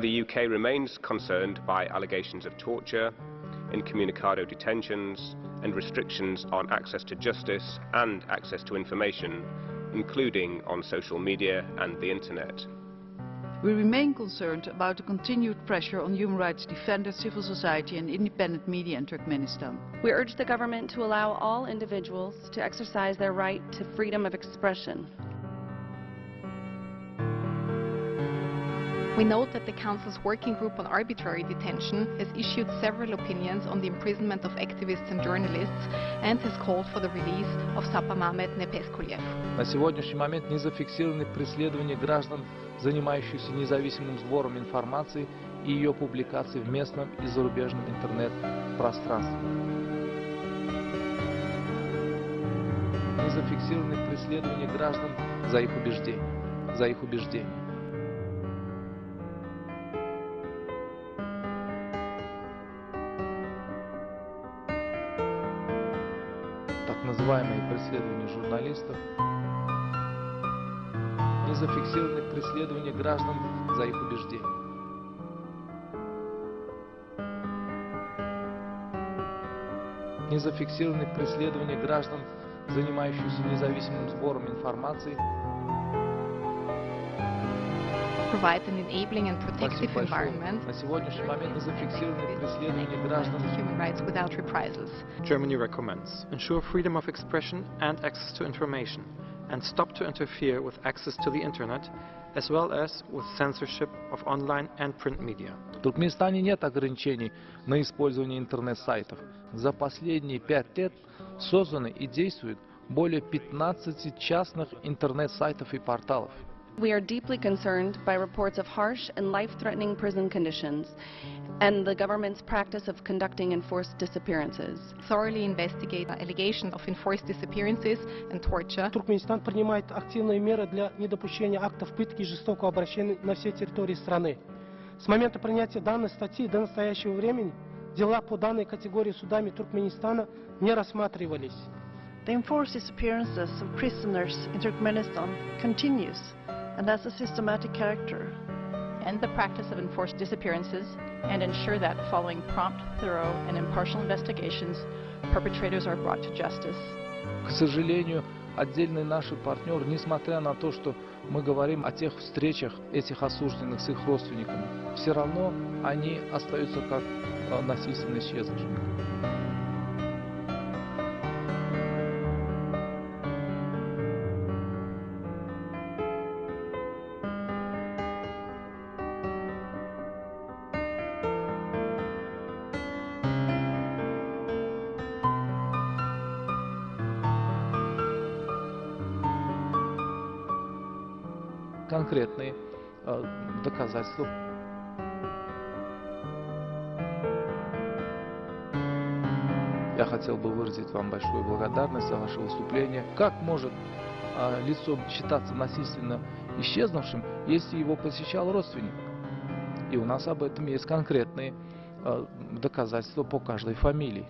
The UK remains concerned by allegations of torture, incommunicado detentions, and restrictions on access to justice and access to information, including on social media and the internet. We remain concerned about the continued pressure on human rights defenders, civil society and independent media in Turkmenistan. We urge the government to allow all individuals to exercise their right to freedom of expression. We note that the Council's Working Group on Arbitrary Detention has issued several opinions on the imprisonment of activists and journalists and has called for the release of Sapamamet Nepeskuliev. На сегодняшний момент не зафиксированы преследования граждан, занимающихся независимым сбором информации и ее публикацией в местном и зарубежном интернет-пространстве. Не зафиксированы преследования граждан за их убеждения. Так называемые преследования журналистов, не зафиксированы преследования граждан за их убеждения. Не зафиксированы преследования граждан, занимающихся независимым сбором информации. Provide an enabling and protective environment. На сегодняшний момент не зафиксированы преследования граждан. Human rights without reprisals. Germany recommends ensure freedom of expression and access to information, and stop to interfere with access to the internet, as well as with censorship of online and print media. В Туркменистане нет ограничений на использование интернет-сайтов. За последние 5 лет созданы и действуют более 15 частных интернет-сайтов и порталов. We are deeply concerned by reports of harsh and life-threatening prison conditions and the government's practice of conducting enforced disappearances. Thoroughly investigate allegations of enforced disappearances and torture. Туркменистан принимает активные меры для недопущения актов пытки и жестокого обращения на всей территории страны. С момента принятия данной статьи до настоящего времени дела по данной категории судами Туркменистана не рассматривались. The enforced disappearances of prisoners in Turkmenistan continues and has a systematic character. End the practice of enforced disappearances and ensure that, following prompt, thorough and impartial investigations, perpetrators are brought to justice. К сожалению, отдельный наш партнер, несмотря на то, что мы говорим о тех встречах этих осужденных с их родственниками, все равно они остаются как насильственно исчезнувшими. Конкретные доказательства. Я хотел бы выразить вам большую благодарность за ваше выступление. Как может лицо считаться насильственно исчезнувшим, если его посещал родственник? И у нас об этом есть конкретные доказательства по каждой фамилии.